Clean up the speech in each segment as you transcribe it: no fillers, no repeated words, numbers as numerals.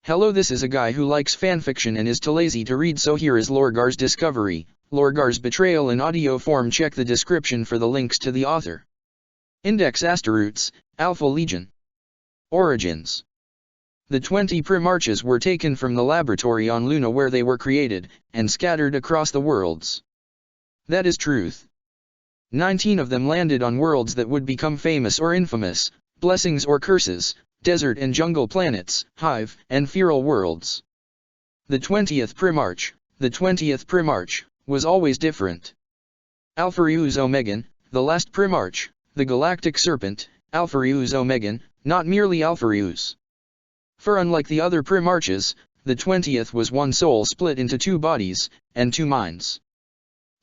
Hello, this is a guy who likes fanfiction and is too lazy to read, so here is Lorgar's discovery, Lorgar's Betrayal in audio form. Check the description for the links to the author. Index Asteroutes, Alpha Legion. Origins. The 20 Primarchs were taken from the laboratory on Luna where they were created, and scattered across the worlds. That is truth. 19 of them landed on worlds that would become famous or infamous, blessings or curses, desert and jungle planets, hive and feral worlds. The 20th Primarch, was always different. Alphareus Omegan, the last Primarch, the galactic serpent, Alphareus Omegan, not merely Alphareus. For unlike the other Primarchs, the 20th was one soul split into two bodies, and two minds.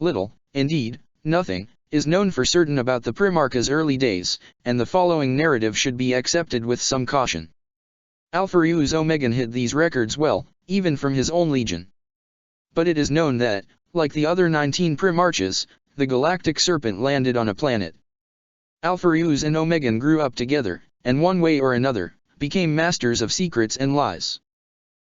Little, indeed, nothing, is known for certain about the Primarch's early days, and the following narrative should be accepted with some caution. Alphareus Omegan hid these records well, even from his own legion. But it is known that, like the other 19 Primarchs, the galactic serpent landed on a planet. Alphareus and Omegan grew up together, and one way or another, became masters of secrets and lies.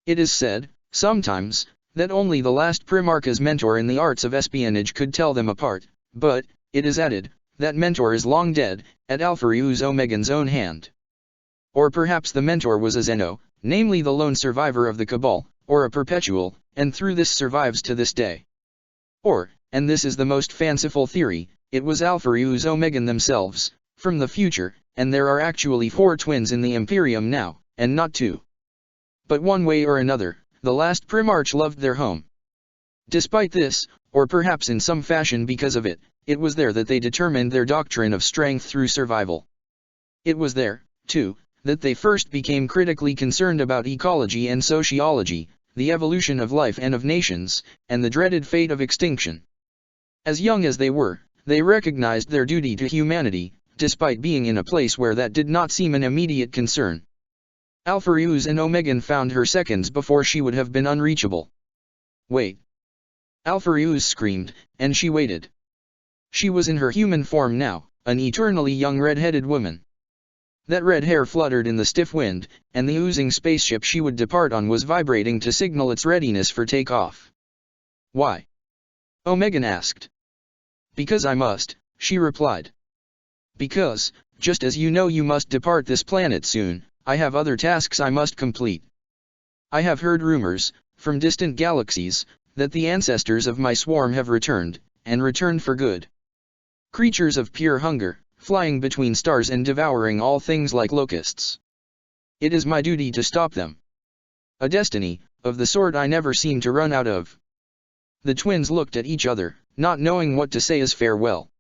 It is said, sometimes, that only the last Primarch's mentor in the arts of espionage could tell them apart, but, it is added, that mentor is long dead, at Alphareus Omegan's own hand. Or perhaps the mentor was a Zeno, namely the lone survivor of the Cabal, or a Perpetual, and through this survives to this day. Or, and this is the most fanciful theory, it was Alphareus Omegan themselves, from the future, and there are actually 4 twins in the Imperium now, and not 2. But one way or another, the last Primarch loved their home. Despite this, or perhaps in some fashion because of it, it was there that they determined their doctrine of strength through survival. It was there, too, that they first became critically concerned about ecology and sociology, the evolution of life and of nations, and the dreaded fate of extinction. As young as they were, they recognized their duty to humanity, despite being in a place where that did not seem an immediate concern. Alphareus and Omegan found her seconds before she would have been unreachable. Wait! Alphareus screamed, and she waited. She was in her human form now, an eternally young red-headed woman. That red hair fluttered in the stiff wind, and the oozing spaceship she would depart on was vibrating to signal its readiness for takeoff. Why? Omegan asked. Because I must, she replied. Because, just as you know you must depart this planet soon, I have other tasks I must complete. I have heard rumors, from distant galaxies, that the ancestors of my swarm have returned, and returned for good. Creatures of pure hunger, flying between stars and devouring all things like locusts. It is my duty to stop them. A destiny, of the sort I never seem to run out of. The twins looked at each other, not knowing what to say as farewell.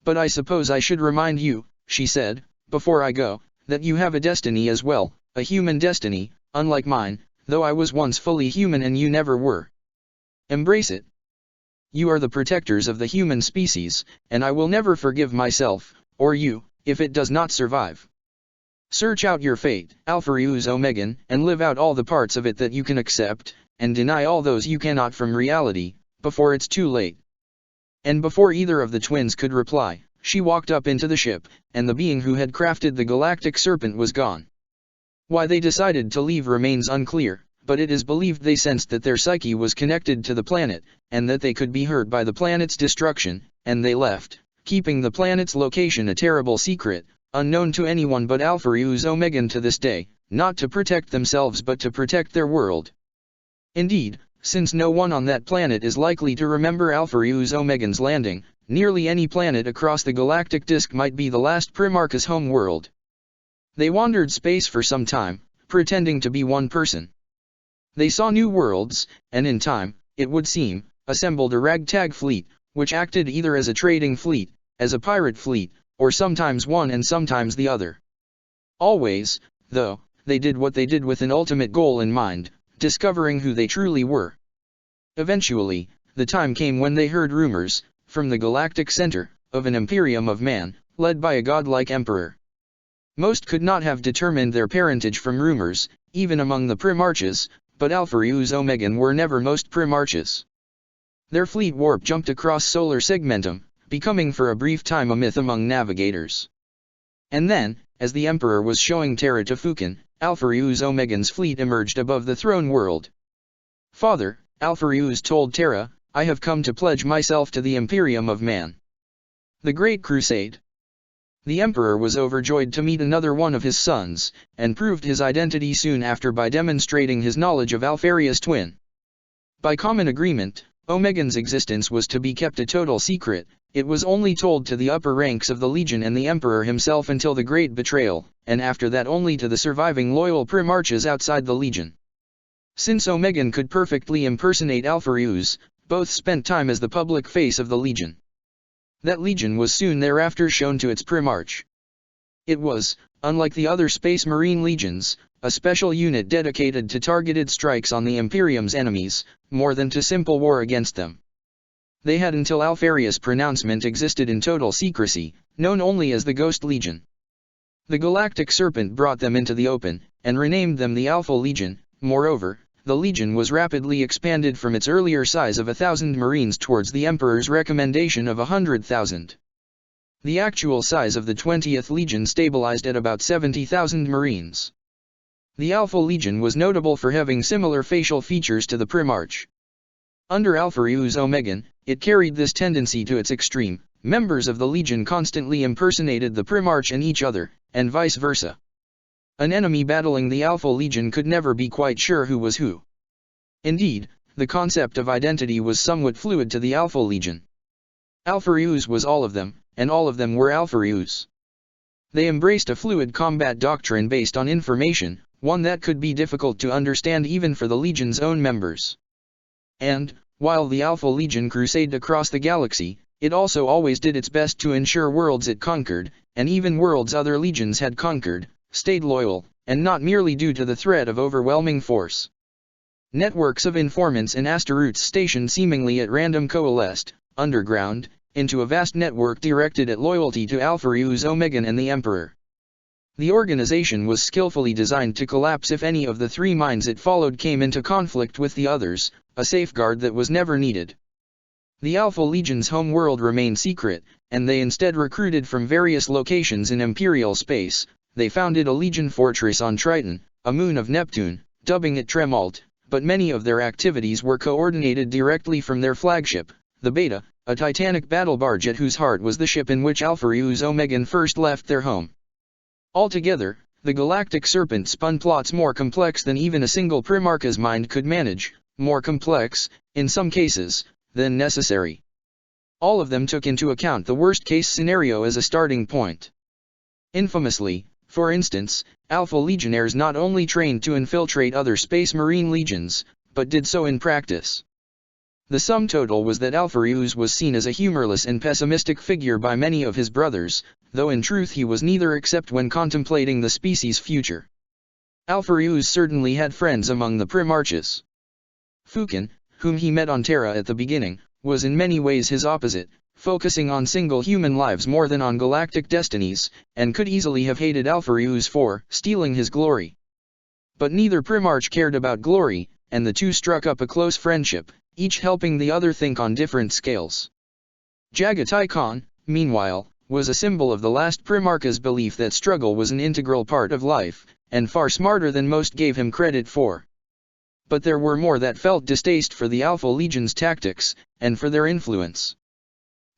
But I suppose I should remind you, she said, before I go, that you have a destiny as well, a human destiny, unlike mine, though I was once fully human and you never were. Embrace it. You are the protectors of the human species, and I will never forgive myself, or you, if it does not survive. Search out your fate, Alphareus Omegan, and live out all the parts of it that you can accept, and deny all those you cannot from reality, before it's too late. And before either of the twins could reply, she walked up into the ship, and the being who had crafted the galactic serpent was gone. Why they decided to leave remains unclear, but it is believed they sensed that their psyche was connected to the planet, and that they could be hurt by the planet's destruction, and they left, keeping the planet's location a terrible secret, unknown to anyone but Alphareus Omegan to this day, not to protect themselves but to protect their world. Indeed, since no one on that planet is likely to remember Alphareus Omegan's landing, nearly any planet across the galactic disk might be the last Primarch's home world. They wandered space for some time, pretending to be one person. They saw new worlds, and in time, it would seem, assembled a ragtag fleet, which acted either as a trading fleet, as a pirate fleet, or sometimes one and sometimes the other. Always, though, they did what they did with an ultimate goal in mind, discovering who they truly were. Eventually, the time came when they heard rumors, from the galactic center, of an imperium of man, led by a godlike emperor. Most could not have determined their parentage from rumors, even among the Primarchs, but Alphareus Omegan were never most Primarchs. Their fleet warp-jumped across solar segmentum, becoming for a brief time a myth among navigators. And then, as the Emperor was showing terror to Fukin, Alphereus Omegan's fleet emerged above the throne world. "Father," Alphereus told Terra, "I have come to pledge myself to the Imperium of Man. The Great Crusade." The Emperor was overjoyed to meet another one of his sons, and proved his identity soon after by demonstrating his knowledge of Alpharius' twin. By common agreement, Omegan's existence was to be kept a total secret. It was only told to the upper ranks of the Legion and the Emperor himself until the Great Betrayal, and after that only to the surviving loyal Primarchs outside the Legion. Since Omegan could perfectly impersonate Alphereus, both spent time as the public face of the Legion. That Legion was soon thereafter shown to its Primarch. It was, unlike the other Space Marine legions, a special unit dedicated to targeted strikes on the Imperium's enemies, more than to simple war against them. They had until Alpharius' pronouncement existed in total secrecy, known only as the Ghost Legion. The Galactic Serpent brought them into the open, and renamed them the Alpha Legion. Moreover, the Legion was rapidly expanded from its earlier size of 1,000 Marines towards the Emperor's recommendation of 100,000. The actual size of the 20th Legion stabilized at about 70,000 Marines. The Alpha Legion was notable for having similar facial features to the Primarch. Under Alphereus Omegan, it carried this tendency to its extreme. Members of the Legion constantly impersonated the Primarch and each other, and vice versa. An enemy battling the Alpha Legion could never be quite sure who was who. Indeed, the concept of identity was somewhat fluid to the Alpha Legion. Alphereus was all of them, and all of them were Alphereus. They embraced a fluid combat doctrine based on information, one that could be difficult to understand even for the Legion's own members. And, while the Alpha Legion crusaded across the galaxy, it also always did its best to ensure worlds it conquered, and even worlds other legions had conquered, stayed loyal, and not merely due to the threat of overwhelming force. Networks of informants and asteroids stationed seemingly at random coalesced, underground, into a vast network directed at loyalty to Alphereus Omegan and the Emperor. The organization was skillfully designed to collapse if any of the three minds it followed came into conflict with the others, a safeguard that was never needed. The Alpha Legion's home world remained secret, and they instead recruited from various locations in Imperial space. They founded a Legion fortress on Triton, a moon of Neptune, dubbing it Tremalt, but many of their activities were coordinated directly from their flagship, the Beta, a titanic battle barge at whose heart was the ship in which Alphereus Omegan first left their home. Altogether, the Galactic Serpent spun plots more complex than even a single Primarch's mind could manage, more complex, in some cases, than necessary. All of them took into account the worst-case scenario as a starting point. Infamously, for instance, Alpha Legionnaires not only trained to infiltrate other Space Marine legions, but did so in practice. The sum total was that Alphereus was seen as a humorless and pessimistic figure by many of his brothers, though in truth he was neither except when contemplating the species' future. Alphereus certainly had friends among the Primarchs. Fukin, whom he met on Terra at the beginning, was in many ways his opposite, focusing on single human lives more than on galactic destinies, and could easily have hated Alphereus for stealing his glory. But neither Primarch cared about glory, and the two struck up a close friendship, each helping the other think on different scales. Jagatai Khan, meanwhile, was a symbol of the last Primarch's belief that struggle was an integral part of life, and far smarter than most gave him credit for. But there were more that felt distaste for the Alpha Legion's tactics, and for their influence.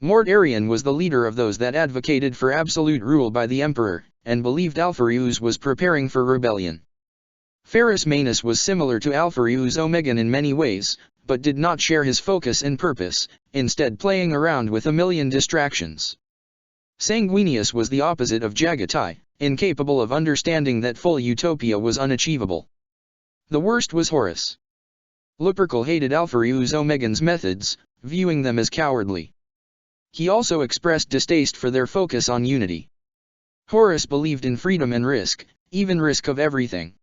Mort Arian was the leader of those that advocated for absolute rule by the Emperor, and believed Alphereus was preparing for rebellion. Ferrus Manus was similar to Alphereus Omegan in many ways, but did not share his focus and purpose, instead playing around with a million distractions. Sanguinius was the opposite of Jagatai, incapable of understanding that full utopia was unachievable. The worst was Horus. Lupercal hated Alphereus Omegan's methods, viewing them as cowardly. He also expressed distaste for their focus on unity. Horus believed in freedom and risk, even risk of everything.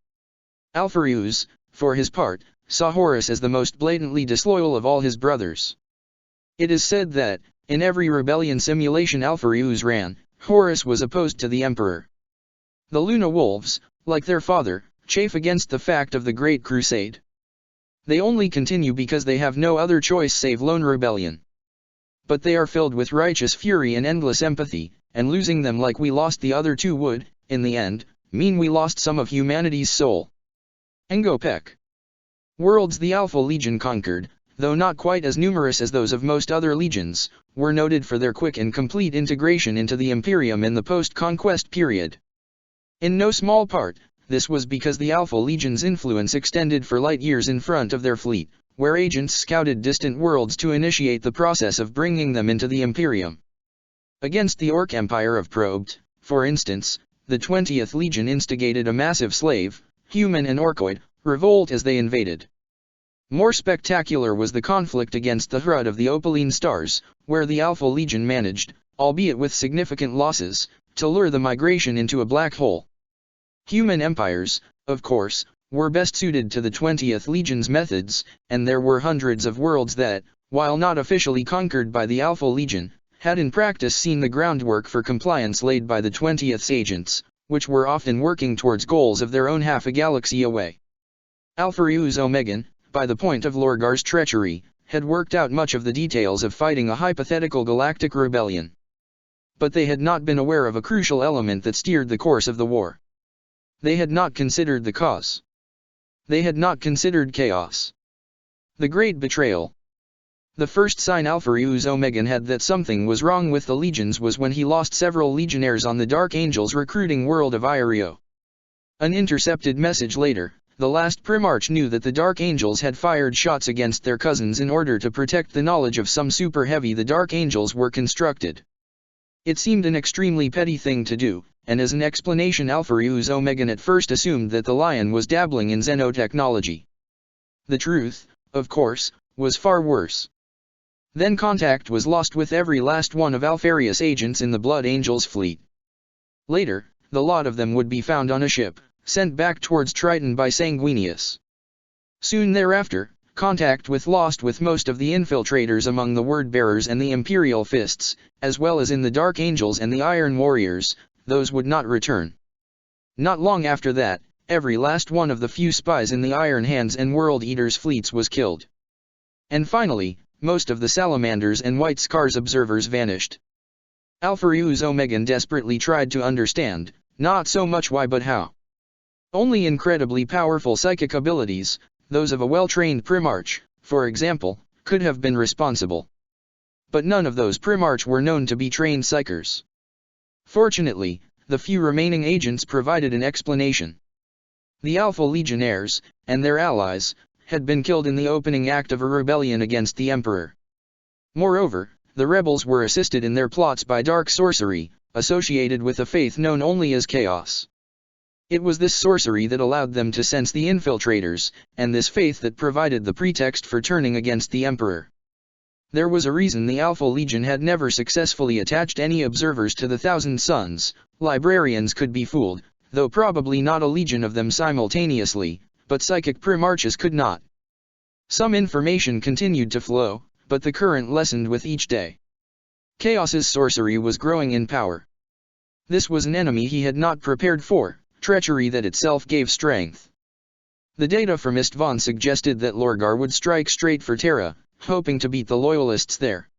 Alphereus, for his part, saw Horus as the most blatantly disloyal of all his brothers. It is said that, in every rebellion simulation Alphereus ran, Horus was opposed to the Emperor. The Luna Wolves, like their father, chafe against the fact of the Great Crusade. They only continue because they have no other choice save lone rebellion. But they are filled with righteous fury and endless empathy, and losing them like we lost the other two would, in the end, mean we lost some of humanity's soul. Ngopek. Worlds the Alpha Legion conquered, though not quite as numerous as those of most other legions, were noted for their quick and complete integration into the Imperium in the post-conquest period. In no small part, this was because the Alpha Legion's influence extended for light years in front of their fleet, where agents scouted distant worlds to initiate the process of bringing them into the Imperium. Against the Orc Empire of Probed, for instance, the 20th Legion instigated a massive slave, human and orcoid, revolt as they invaded. More spectacular was the conflict against the Hrud of the Opaline Stars, where the Alpha Legion managed, albeit with significant losses, to lure the migration into a black hole. Human empires, of course, were best suited to the 20th Legion's methods, and there were hundreds of worlds that, while not officially conquered by the Alpha Legion, had in practice seen the groundwork for compliance laid by the 20th's agents, which were often working towards goals of their own half a galaxy away. Alpheus Omegan, by the point of Lorgar's treachery, had worked out much of the details of fighting a hypothetical galactic rebellion. But they had not been aware of a crucial element that steered the course of the war. They had not considered the cause. They had not considered chaos. The Great Betrayal. The first sign Alpheus Omegan had that something was wrong with the legions was when he lost several legionnaires on the Dark Angels recruiting world of Iorio. An intercepted message later, the last Primarch knew that the Dark Angels had fired shots against their cousins in order to protect the knowledge of some super heavy the Dark Angels were constructed. It seemed an extremely petty thing to do, and as an explanation Alpheus Omegan at first assumed that the Lion was dabbling in xenotechnology. The truth, of course, was far worse. Then contact was lost with every last one of Alpharius' agents in the Blood Angels fleet. Later, the lot of them would be found on a ship, sent back towards Triton by Sanguinius. Soon thereafter, contact was lost with most of the infiltrators among the Word-bearers and the Imperial Fists, as well as in the Dark Angels and the Iron Warriors. Those would not return. Not long after that, every last one of the few spies in the Iron Hands and World Eaters fleets was killed. And finally, most of the Salamanders and White Scars observers vanished. Alpheus Omegan desperately tried to understand, not so much why but how. Only incredibly powerful psychic abilities, those of a well-trained Primarch, for example, could have been responsible. But none of those Primarch were known to be trained psychers. Fortunately, the few remaining agents provided an explanation. The Alpha Legionnaires, and their allies, had been killed in the opening act of a rebellion against the Emperor. Moreover, the rebels were assisted in their plots by dark sorcery, associated with a faith known only as chaos. It was this sorcery that allowed them to sense the infiltrators, and this faith that provided the pretext for turning against the Emperor. There was a reason the Alpha Legion had never successfully attached any observers to the Thousand Suns. Librarians could be fooled, though probably not a legion of them simultaneously, but psychic Primarches could not. Some information continued to flow, but the current lessened with each day. Chaos's sorcery was growing in power. This was an enemy he had not prepared for, treachery that itself gave strength. The data from Istvon suggested that Lorgar would strike straight for Terra, hoping to beat the Loyalists there.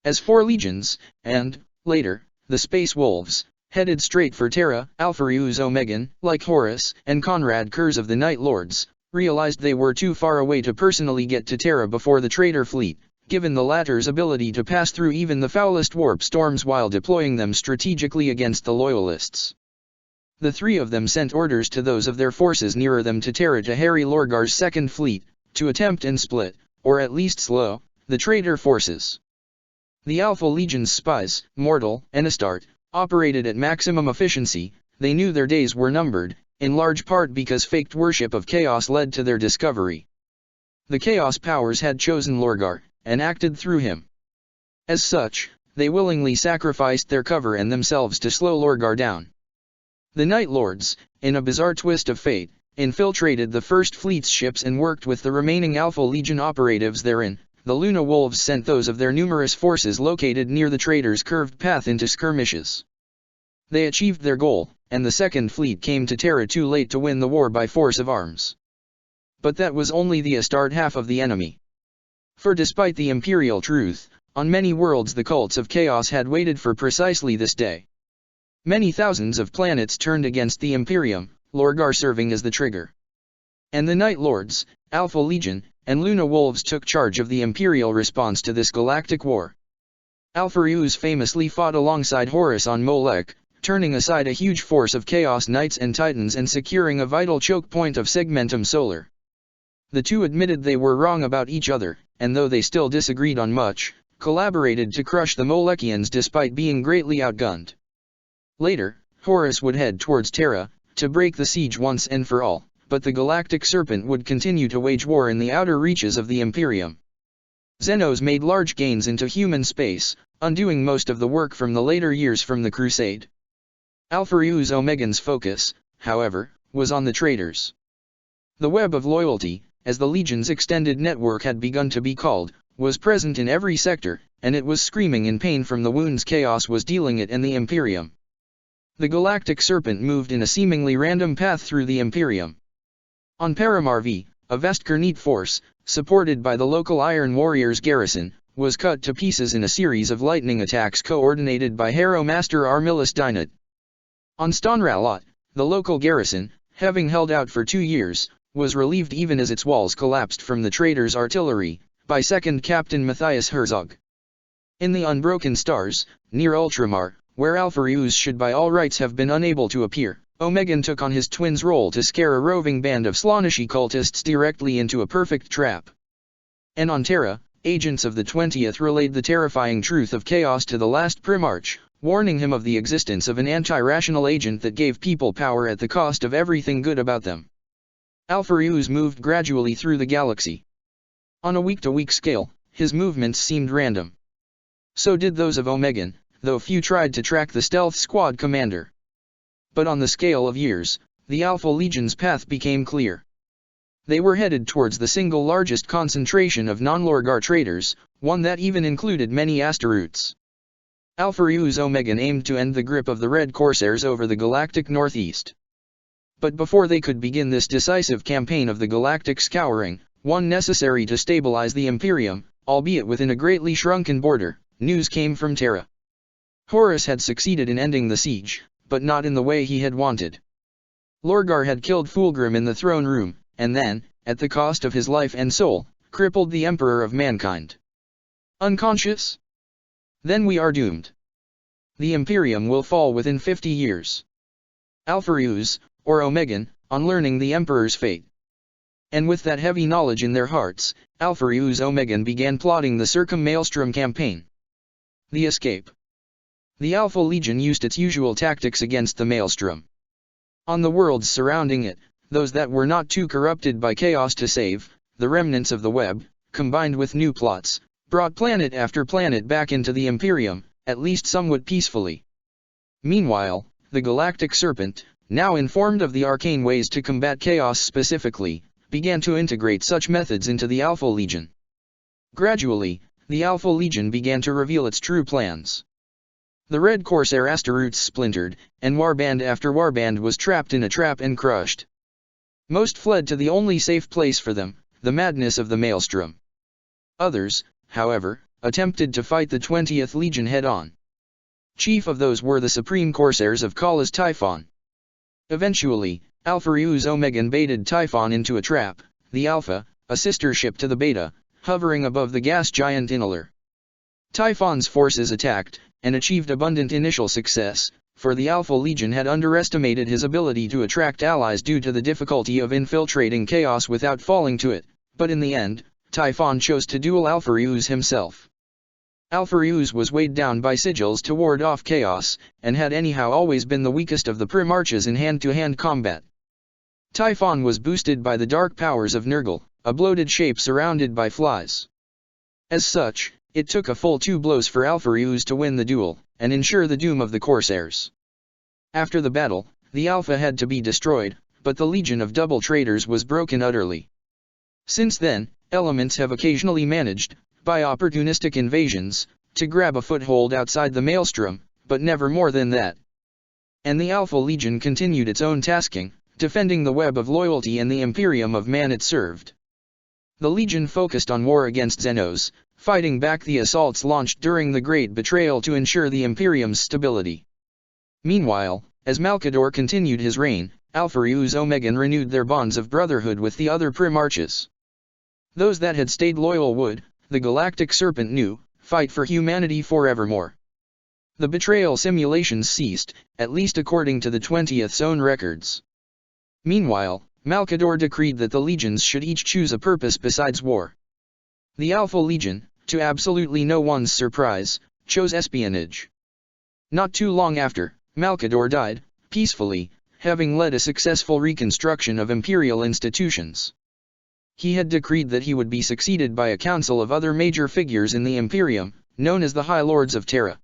As for legions, and, later, the Space Wolves, headed straight for Terra, Alpheus Omegan, like Horus and Conrad Kurz of the Night Lords, realized they were too far away to personally get to Terra before the traitor fleet, given the latter's ability to pass through even the foulest warp storms while deploying them strategically against the Loyalists. The three of them sent orders to those of their forces nearer them to Terra to harry Lorgar's second fleet, to attempt and split, or at least slow, the traitor forces. The Alpha Legion's spies, Mortal and Astarte, operated at maximum efficiency. They knew their days were numbered, in large part because faked worship of chaos led to their discovery. The Chaos powers had chosen Lorgar, and acted through him. As such, they willingly sacrificed their cover and themselves to slow Lorgar down. The Night Lords, in a bizarre twist of fate, infiltrated the First Fleet's ships and worked with the remaining Alpha Legion operatives therein. The Luna Wolves sent those of their numerous forces located near the traitors' curved path into skirmishes. They achieved their goal, and the Second Fleet came to Terra too late to win the war by force of arms. But that was only the Astarte half of the enemy. For despite the imperial truth, on many worlds the cults of chaos had waited for precisely this day. Many thousands of planets turned against the Imperium, Lorgar serving as the trigger. And the Night Lords, Alpha Legion, and Luna Wolves took charge of the Imperial response to this galactic war. Alphereus famously fought alongside Horus on Molech, turning aside a huge force of Chaos Knights and Titans and securing a vital choke point of Segmentum Solar. The two admitted they were wrong about each other, and though they still disagreed on much, collaborated to crush the Molechians despite being greatly outgunned. Later, Horus would head towards Terra, to break the siege once and for all, but the Galactic Serpent would continue to wage war in the outer reaches of the Imperium. Xenos made large gains into human space, undoing most of the work from the later years from the Crusade. Alphereus Omegan's focus, however, was on the traitors. The web of loyalty, as the Legion's extended network had begun to be called, was present in every sector, and it was screaming in pain from the wounds Chaos was dealing it and the Imperium. The Galactic Serpent moved in a seemingly random path through the Imperium. On Paramarvi, a vast Kernite force, supported by the local Iron Warriors garrison, was cut to pieces in a series of lightning attacks coordinated by Hero Master Armilis Dynat. On Stonralot, the local garrison, having held out for 2 years, was relieved even as its walls collapsed from the traitors' artillery, by 2nd Captain Matthias Herzog. In the Unbroken Stars, near Ultramar, where Alphereus should by all rights have been unable to appear, Omegan took on his twin's role to scare a roving band of Slaaneshi cultists directly into a perfect trap. And on Terra, agents of the 20th relayed the terrifying truth of Chaos to the last Primarch, warning him of the existence of an anti-rational agent that gave people power at the cost of everything good about them. Alphereus moved gradually through the galaxy. On a week-to-week scale, his movements seemed random. So did those of Omegan, though few tried to track the stealth squad commander. But on the scale of years, the Alpha Legion's path became clear. They were headed towards the single largest concentration of non-Lorgar traitors, one that even included many Asteroids. Alphereus Omegan aimed to end the grip of the Red Corsairs over the galactic northeast. But before they could begin this decisive campaign of the galactic scouring, one necessary to stabilize the Imperium, albeit within a greatly shrunken border, news came from Terra. Horus had succeeded in ending the siege, but not in the way he had wanted. Lorgar had killed Fulgrim in the throne room, and then, at the cost of his life and soul, crippled the Emperor of Mankind. Unconscious? Then we are doomed. The Imperium will fall within 50 years. Alphereus, or Omegan, on learning the Emperor's fate. And with that heavy knowledge in their hearts, Alphereus Omegan began plotting the Circum-Maelstrom campaign. The escape. The Alpha Legion used its usual tactics against the Maelstrom. On the worlds surrounding it, those that were not too corrupted by chaos to save, the remnants of the web, combined with new plots, brought planet after planet back into the Imperium, at least somewhat peacefully. Meanwhile, the Galactic Serpent, now informed of the arcane ways to combat chaos specifically, began to integrate such methods into the Alpha Legion. Gradually, the Alpha Legion began to reveal its true plans. The Red Corsair Asteroids splintered, and warband after warband was trapped in a trap and crushed. Most fled to the only safe place for them, the madness of the Maelstrom. Others, however, attempted to fight the 20th Legion head-on. Chief of those were the Supreme Corsairs of Kala's Typhon. Eventually, Alphereus Omegan baited Typhon into a trap, the Alpha, a sister ship to the Beta, hovering above the gas giant Inhaler. Typhon's forces attacked, and achieved abundant initial success, for the Alpha Legion had underestimated his ability to attract allies due to the difficulty of infiltrating chaos without falling to it, but in the end, Typhon chose to duel Alphereus himself. Alphereus was weighed down by sigils to ward off chaos, and had anyhow always been the weakest of the Primarchs in hand-to-hand combat. Typhon was boosted by the dark powers of Nurgle, a bloated shape surrounded by flies. As such, it took a full 2 blows for Alphereus to win the duel, and ensure the doom of the Corsairs. After the battle, the Alpha had to be destroyed, but the Legion of Double Traitors was broken utterly. Since then, elements have occasionally managed, by opportunistic invasions, to grab a foothold outside the Maelstrom, but never more than that. And the Alpha Legion continued its own tasking, defending the web of loyalty and the Imperium of man it served. The Legion focused on war against Xenos, fighting back the assaults launched during the Great Betrayal to ensure the Imperium's stability. Meanwhile, as Malkador continued his reign, Alphereus Omegan renewed their bonds of brotherhood with the other Primarches. Those that had stayed loyal would, the Galactic Serpent knew, fight for humanity forevermore. The betrayal simulations ceased, at least according to the 20th's own records. Meanwhile, Malkador decreed that the legions should each choose a purpose besides war. The Alpha Legion, to absolutely no one's surprise, chose espionage. Not too long after, Malkador died, peacefully, having led a successful reconstruction of imperial institutions. He had decreed that he would be succeeded by a council of other major figures in the Imperium, known as the High Lords of Terra.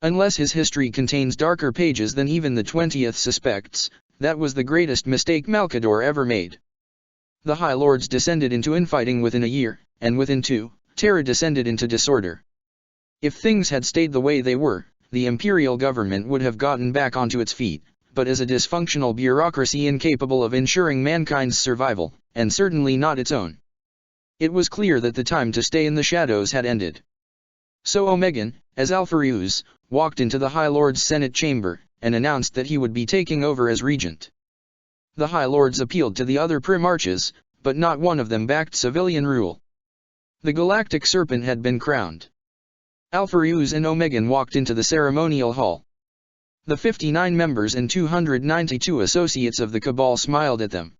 Unless his history contains darker pages than even the 20th suspects, that was the greatest mistake Malkador ever made. The High Lords descended into infighting within a year, and within 2, Terra descended into disorder. If things had stayed the way they were, the imperial government would have gotten back onto its feet, but as a dysfunctional bureaucracy incapable of ensuring mankind's survival, and certainly not its own. It was clear that the time to stay in the shadows had ended. So Omegan, as Alphereus, walked into the High Lord's Senate chamber, and announced that he would be taking over as regent. The High Lords appealed to the other Primarches, but not one of them backed civilian rule. The Galactic Serpent had been crowned. Alphereus and Omegan walked into the ceremonial hall. The 59 members and 292 associates of the Cabal smiled at them.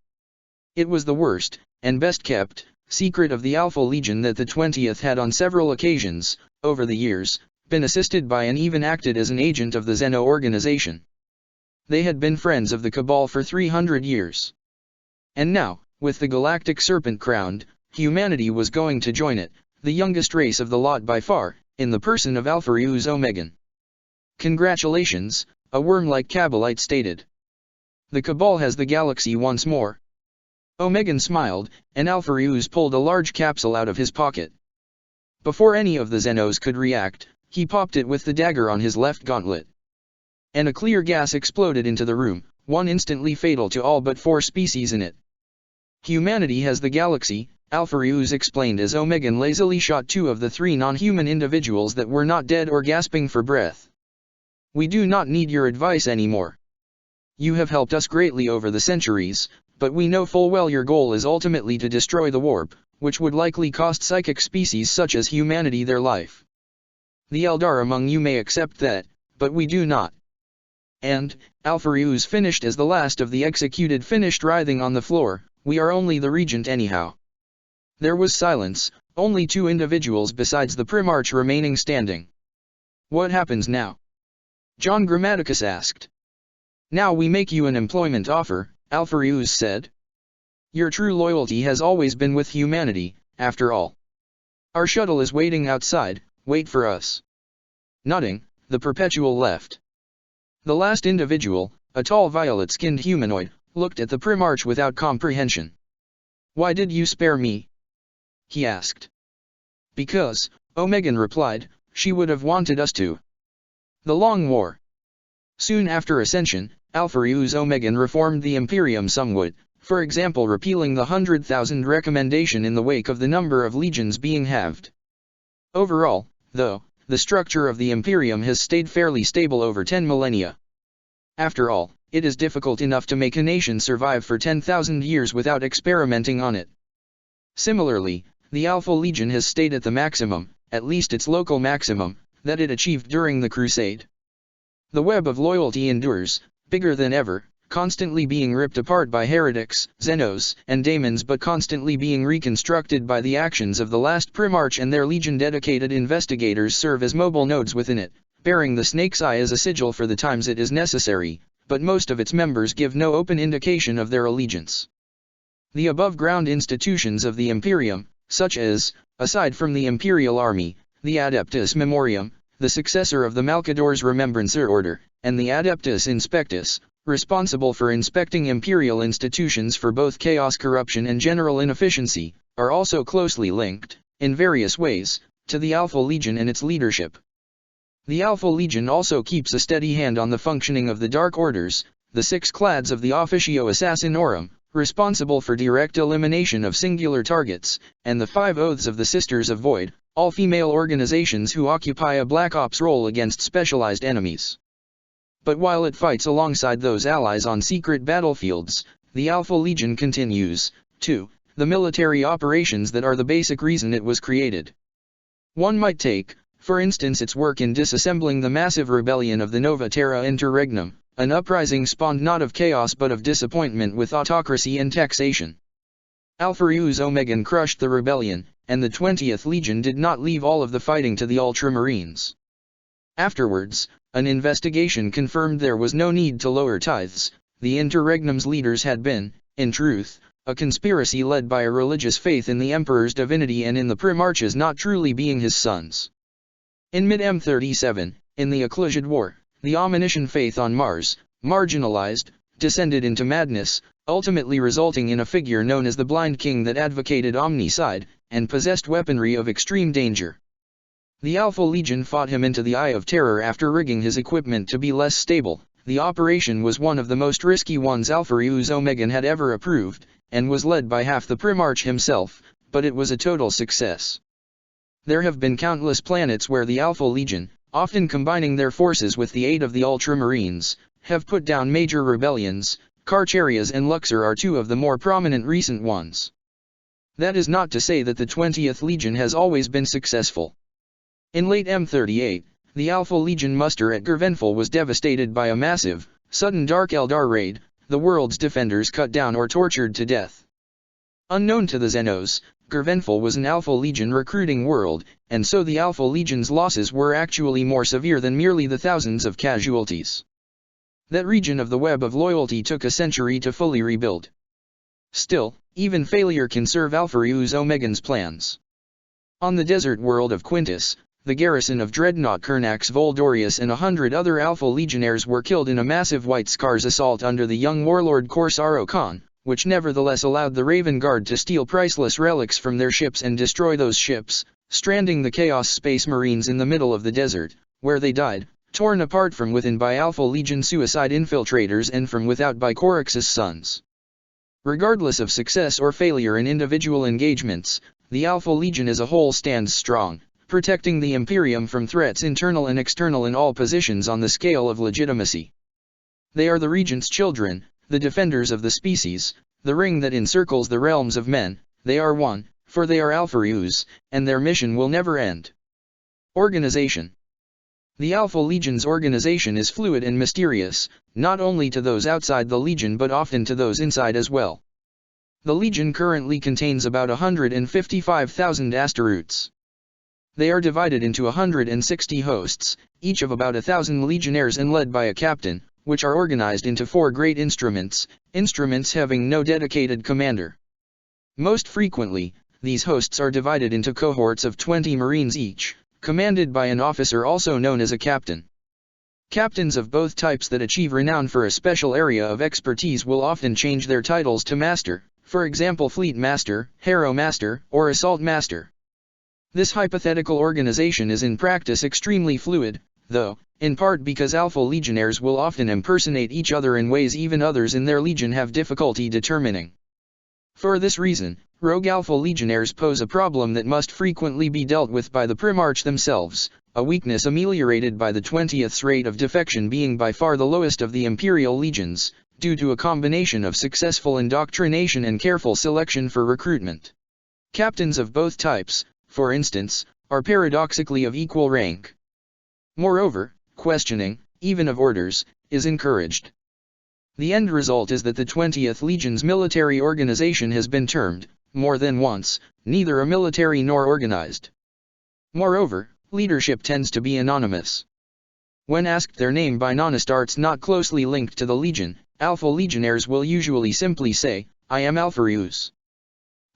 It was the worst, and best kept, secret of the Alpha Legion that the 20th had on several occasions, over the years, been assisted by and even acted as an agent of the Xeno organization. They had been friends of the Cabal for 300 years. And now, with the Galactic Serpent crowned, humanity was going to join it, the youngest race of the lot by far, in the person of Alphereus Omegan. Congratulations, a worm-like Cabalite stated. The Cabal has the galaxy once more. Omegan smiled, and Alphereus pulled a large capsule out of his pocket. Before any of the Xenos could react, he popped it with the dagger on his left gauntlet. And a clear gas exploded into the room, one instantly fatal to all but 4 species in it. Humanity has the galaxy, Alphereus explained as Omegan lazily shot 2 of the 3 non-human individuals that were not dead or gasping for breath. We do not need your advice anymore. You have helped us greatly over the centuries, but we know full well your goal is ultimately to destroy the warp, which would likely cost psychic species such as humanity their life. The Eldar among you may accept that, but we do not. And, Alphereus finished as the last of the executed finished writhing on the floor, we are only the regent anyhow. There was silence, only 2 individuals besides the Primarch remaining standing. What happens now? John Grammaticus asked. Now we make you an employment offer, Alphereus said. Your true loyalty has always been with humanity, after all. Our shuttle is waiting outside, wait for us. Nodding, the Perpetual left. The last individual, a tall violet-skinned humanoid, looked at the Primarch without comprehension. Why did you spare me? He asked. Because, Omegan replied, she would have wanted us to. The Long War. Soon after Ascension, Alphereus Omegan reformed the Imperium somewhat, for example repealing the 100,000 recommendation in the wake of the number of legions being halved. Overall, though, the structure of the Imperium has stayed fairly stable over 10 millennia. After all, it is difficult enough to make a nation survive for 10,000 years without experimenting on it. Similarly, the Alpha Legion has stayed at the maximum, at least its local maximum, that it achieved during the Crusade. The web of loyalty endures, bigger than ever, constantly being ripped apart by heretics, Xenos, and daemons but constantly being reconstructed by the actions of the last Primarch and their legion-dedicated investigators serve as mobile nodes within it, bearing the snake's eye as a sigil for the times it is necessary, but most of its members give no open indication of their allegiance. The above-ground institutions of the Imperium, such as, aside from the Imperial Army, the Adeptus Memoriam, the successor of the Malkador's Remembrancer Order, and the Adeptus Inspectus, responsible for inspecting imperial institutions for both chaos, corruption and general inefficiency, are also closely linked, in various ways, to the Alpha Legion and its leadership. The Alpha Legion also keeps a steady hand on the functioning of the Dark Orders, the 6 clads of the Officio Assassinorum, responsible for direct elimination of singular targets, and the 5 Oaths of the Sisters of Void, all female organizations who occupy a Black Ops role against specialized enemies. But while it fights alongside those allies on secret battlefields, the Alpha Legion continues, too, the military operations that are the basic reason it was created. One might take, for instance, its work in disassembling the massive rebellion of the Nova Terra Interregnum, an uprising spawned not of chaos but of disappointment with autocracy and taxation. Alpheus Omegan crushed the rebellion, and the 20th Legion did not leave all of the fighting to the Ultramarines. Afterwards, an investigation confirmed there was no need to lower tithes. The Interregnum's leaders had been, in truth, a conspiracy led by a religious faith in the Emperor's divinity and in the Primarchs not truly being his sons. In mid-M37, in the Eclosiad War, the Omniscient faith on Mars, marginalized, descended into madness, ultimately resulting in a figure known as the Blind King that advocated omnicide, and possessed weaponry of extreme danger. The Alpha Legion fought him into the Eye of Terror after rigging his equipment to be less stable. The operation was one of the most risky ones Alpheus Omegan had ever approved, and was led by half the Primarch himself, but it was a total success. There have been countless planets where the Alpha Legion, often combining their forces with the aid of the Ultramarines, have put down major rebellions. Carcharias and Luxor are two of the more prominent recent ones. That is not to say that the 20th Legion has always been successful. In late M38, the Alpha Legion muster at Gurvenfell was devastated by a massive, sudden Dark Eldar raid, the world's defenders cut down or tortured to death. Unknown to the Xenos, Gurvenfell was an Alpha Legion recruiting world, and so the Alpha Legion's losses were actually more severe than merely the thousands of casualties. That region of the web of loyalty took a century to fully rebuild. Still, even failure can serve Alpheus Omegan's plans. On the desert world of Quintus, the garrison of Dreadnought Kernax Voldorius and 100 other Alpha Legionnaires were killed in a massive White Scars assault under the young warlord Corsaro Khan, which nevertheless allowed the Raven Guard to steal priceless relics from their ships and destroy those ships, stranding the Chaos Space Marines in the middle of the desert, where they died, torn apart from within by Alpha Legion suicide infiltrators and from without by Corax's sons. Regardless of success or failure in individual engagements, the Alpha Legion as a whole stands strong, protecting the Imperium from threats internal and external in all positions on the scale of legitimacy. They are the Regent's children, the defenders of the species, the ring that encircles the realms of men. They are one, for they are Alpheus, and their mission will never end. Organization. The Alpha Legion's organization is fluid and mysterious, not only to those outside the Legion but often to those inside as well. The Legion currently contains about 155,000 Asteroutes. They are divided into 160 hosts, each of about 1,000 legionnaires and led by a captain, which are organized into 4 great instruments having no dedicated commander. Most frequently, these hosts are divided into cohorts of 20 Marines each, commanded by an officer also known as a captain. Captains of both types that achieve renown for a special area of expertise will often change their titles to Master, for example Fleet Master, Hero Master, or Assault Master. This hypothetical organization is in practice extremely fluid, though, in part because Alpha Legionnaires will often impersonate each other in ways even others in their legion have difficulty determining. For this reason, rogue Alpha Legionnaires pose a problem that must frequently be dealt with by the Primarch themselves, a weakness ameliorated by the 20th's rate of defection being by far the lowest of the Imperial Legions, due to a combination of successful indoctrination and careful selection for recruitment. Captains of both types, for instance, are paradoxically of equal rank. Moreover, questioning, even of orders, is encouraged. The end result is that the 20th Legion's military organization has been termed, more than once, neither a military nor organized. Moreover, leadership tends to be anonymous. When asked their name by non-astartes not closely linked to the Legion, Alpha Legionnaires will usually simply say, "I am Alpheus."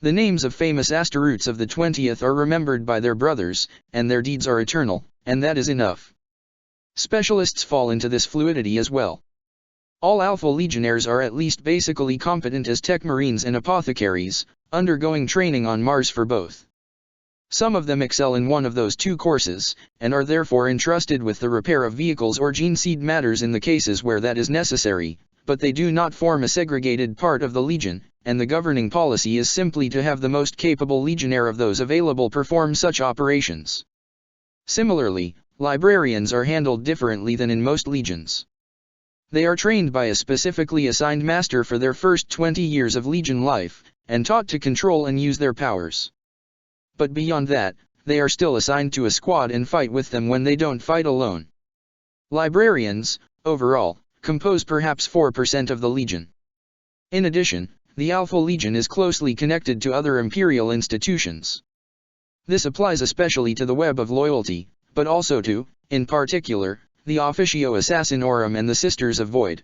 The names of famous Asteroutes of the 20th are remembered by their brothers, and their deeds are eternal, and that is enough. Specialists fall into this fluidity as well. All Alpha Legionnaires are at least basically competent as tech marines and apothecaries, undergoing training on Mars for both. Some of them excel in one of those two courses, and are therefore entrusted with the repair of vehicles or gene seed matters in the cases where that is necessary, but they do not form a segregated part of the Legion, and the governing policy is simply to have the most capable legionnaire of those available perform such operations. Similarly, librarians are handled differently than in most legions. They are trained by a specifically assigned master for their first 20 years of Legion life, and taught to control and use their powers. But beyond that, they are still assigned to a squad and fight with them when they don't fight alone. Librarians, overall, compose perhaps 4% of the Legion. In addition, the Alpha Legion is closely connected to other Imperial institutions. This applies especially to the Web of Loyalty, but also to, in particular, the Officio Assassinorum and the Sisters of Void.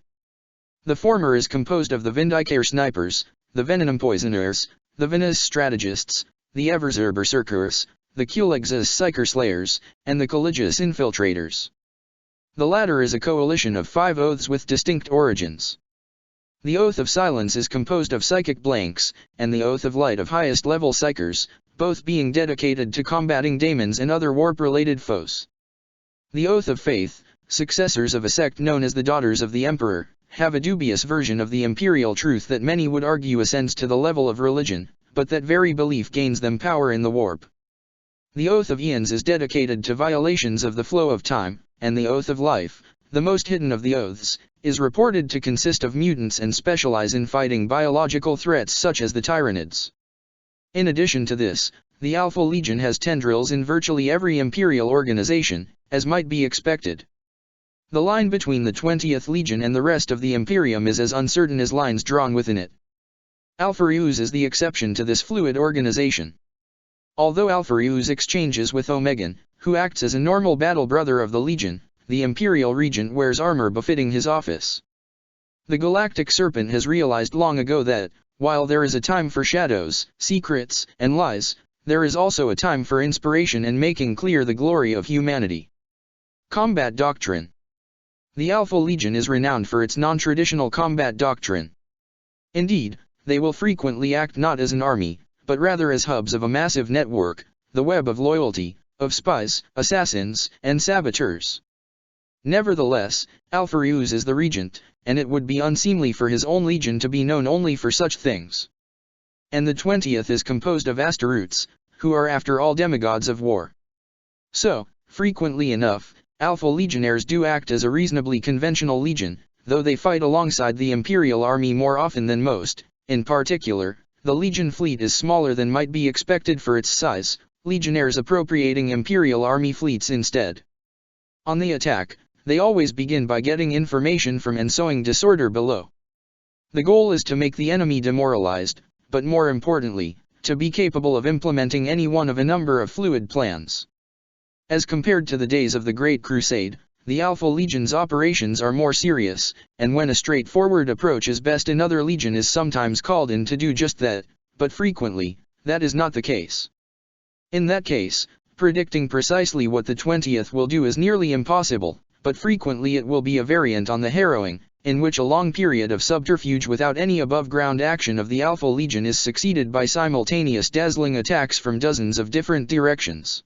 The former is composed of the Vindicare Snipers, the Venom Poisoners, the Venus Strategists, the Everzer Berserkers, the Kulexus Psyker Slayers, and the Collegius Infiltrators. The latter is a coalition of 5 oaths with distinct origins. The Oath of Silence is composed of Psychic Blanks, and the Oath of Light of highest-level Psychers, both being dedicated to combating daemons and other warp-related foes. The Oath of Faith, successors of a sect known as the Daughters of the Emperor, have a dubious version of the imperial truth that many would argue ascends to the level of religion, but that very belief gains them power in the warp. The Oath of Eons is dedicated to violations of the flow of time, and the Oath of Life, the most hidden of the oaths, is reported to consist of mutants and specialize in fighting biological threats such as the Tyranids. In addition to this, the Alpha Legion has tendrils in virtually every Imperial organization, as might be expected. The line between the 20th Legion and the rest of the Imperium is as uncertain as lines drawn within it. Alpha-Reus is the exception to this fluid organization. Although Alpha-Reus exchanges with Omegan, who acts as a normal battle brother of the Legion, the Imperial Regent wears armor befitting his office. The Galactic Serpent has realized long ago that, while there is a time for shadows, secrets, and lies, there is also a time for inspiration and making clear the glory of humanity. Combat Doctrine. The Alpha Legion is renowned for its non-traditional combat doctrine. Indeed, they will frequently act not as an army, but rather as hubs of a massive network, the Web of Loyalty, of spies, assassins, and saboteurs. Nevertheless, Alpha-Reus is the regent, and it would be unseemly for his own legion to be known only for such things. And the 20th is composed of Astaroths, who are after all demigods of war. So, frequently enough, Alpha Legionnaires do act as a reasonably conventional legion, though they fight alongside the Imperial Army more often than most. In particular, the Legion fleet is smaller than might be expected for its size, Legionnaires appropriating Imperial Army fleets instead. On the attack, they always begin by getting information from and sowing disorder below. The goal is to make the enemy demoralized, but more importantly, to be capable of implementing any one of a number of fluid plans. As compared to the days of the Great Crusade, the Alpha Legion's operations are more serious, and when a straightforward approach is best, another legion is sometimes called in to do just that, but frequently, that is not the case. In that case, predicting precisely what the 20th will do is nearly impossible, but frequently it will be a variant on the harrowing, in which a long period of subterfuge without any above-ground action of the Alpha Legion is succeeded by simultaneous dazzling attacks from dozens of different directions.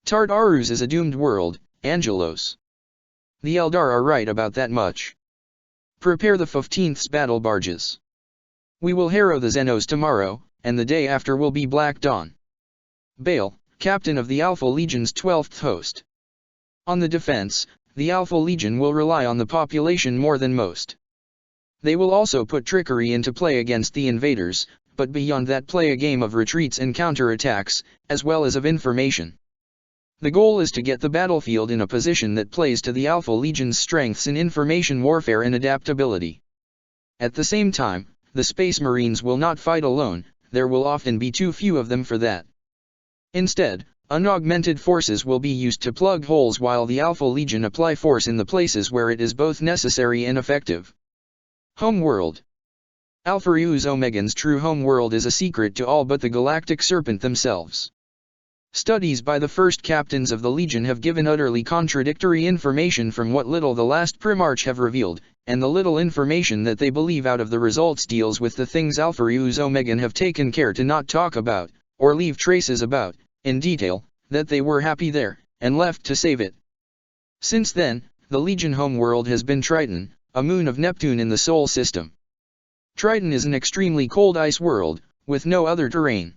Tartarus is a doomed world, Angelos. The Eldar are right about that much. Prepare the 15th's battle barges. We will harrow the Xenos tomorrow, and the day after will be Black Dawn. Bale, captain of the Alpha Legion's 12th host. On the defense, the Alpha Legion will rely on the population more than most. They will also put trickery into play against the invaders, but beyond that play a game of retreats and counterattacks, as well as of information. The goal is to get the battlefield in a position that plays to the Alpha Legion's strengths in information warfare and adaptability. At the same time, the Space Marines will not fight alone, there will often be too few of them for that. Instead, unaugmented forces will be used to plug holes while the Alpha Legion apply force in the places where it is both necessary and effective. Homeworld. Alpha-Reus Omegan's true homeworld is a secret to all but the Galactic Serpent themselves. Studies by the first captains of the Legion have given utterly contradictory information from what little the last Primarch have revealed, and the little information that they believe out of the results deals with the things Alpha-Reus Omegan have taken care to not talk about, or leave traces about, in detail, that they were happy there, and left to save it. Since then, the Legion homeworld has been Triton, a moon of Neptune in the Sol system. Triton is an extremely cold ice world, with no other terrain.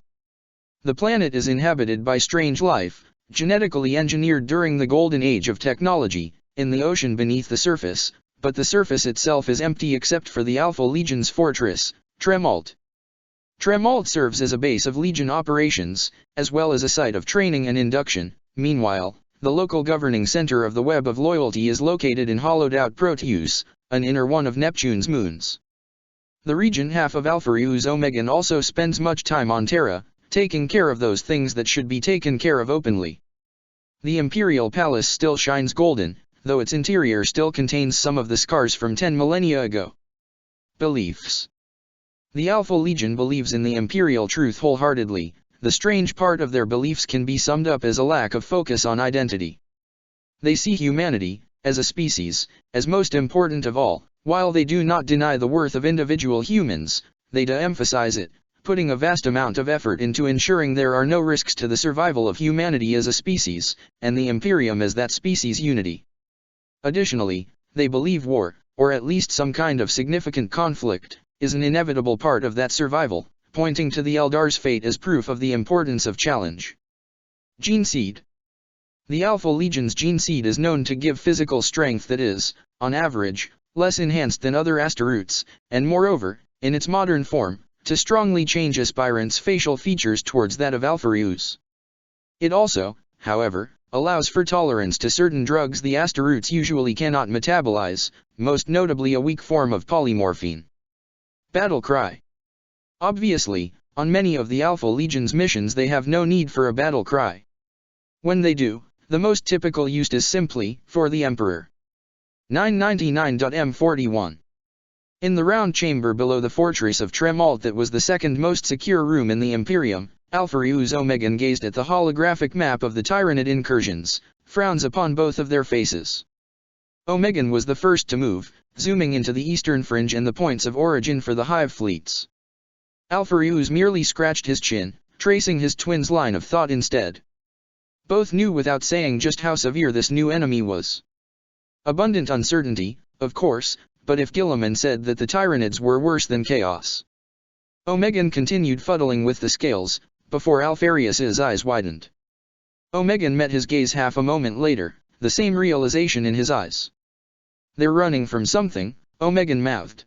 The planet is inhabited by strange life, genetically engineered during the golden age of technology, in the ocean beneath the surface, but the surface itself is empty except for the Alpha Legion's fortress, Tremalt. Tremalt serves as a base of Legion operations, as well as a site of training and induction. Meanwhile, the local governing center of the Web of Loyalty is located in hollowed-out Proteus, an inner one of Neptune's moons. The region half of Alpheus Omegan also spends much time on Terra, taking care of those things that should be taken care of openly. The Imperial Palace still shines golden, though its interior still contains some of the scars from 10 millennia ago. Beliefs. The Alpha Legion believes in the Imperial truth wholeheartedly. The strange part of their beliefs can be summed up as a lack of focus on identity. They see humanity, as a species, as most important of all. While they do not deny the worth of individual humans, they de-emphasize it, putting a vast amount of effort into ensuring there are no risks to the survival of humanity as a species, and the Imperium as that species' unity. Additionally, they believe war, or at least some kind of significant conflict, is an inevitable part of that survival, pointing to the Eldar's fate as proof of the importance of challenge. Gene Seed. The Alpha Legion's gene seed is known to give physical strength that is, on average, less enhanced than other Asteroutes, and moreover, in its modern form, to strongly change aspirants' facial features towards that of Alpheus. It also, however, allows for tolerance to certain drugs the Asteroutes usually cannot metabolize, most notably a weak form of polymorphine. Battle Cry. Obviously, on many of the Alpha Legion's missions they have no need for a battle cry. When they do, the most typical use is simply, "For the Emperor." 999.M41. In the round chamber below the fortress of Tremalt that was the second most secure room in the Imperium, Alpheus Omegan gazed at the holographic map of the Tyranid incursions, frowns upon both of their faces. Omegan was the first to move, zooming into the eastern fringe and the points of origin for the hive fleets. Alpheus merely scratched his chin, tracing his twin's line of thought instead. Both knew without saying just how severe this new enemy was. Abundant uncertainty, of course, but if Gilliman said that the Tyranids were worse than chaos. Omegan continued fuddling with the scales, before Alpharius's eyes widened. Omegan met his gaze half a moment later, the same realization in his eyes. "They're running from something," Omegan mouthed.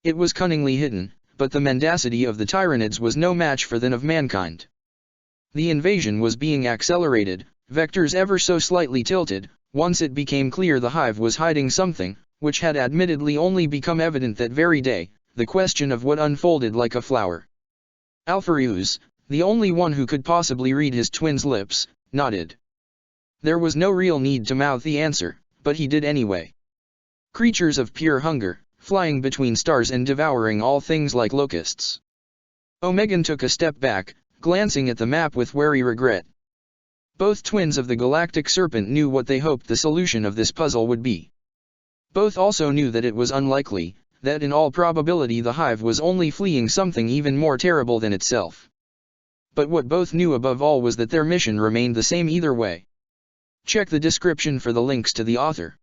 It was cunningly hidden, but the mendacity of the Tyranids was no match for that of mankind. The invasion was being accelerated, vectors ever so slightly tilted, once it became clear the hive was hiding something, which had admittedly only become evident that very day, the question of what unfolded like a flower. Alpheus, the only one who could possibly read his twin's lips, nodded. There was no real need to mouth the answer, but he did anyway. Creatures of pure hunger, flying between stars and devouring all things like locusts. Omegan took a step back, glancing at the map with wary regret. Both twins of the Galactic Serpent knew what they hoped the solution of this puzzle would be. Both also knew that it was unlikely, that in all probability the hive was only fleeing something even more terrible than itself. But what both knew above all was that their mission remained the same either way. Check the description for the links to the author.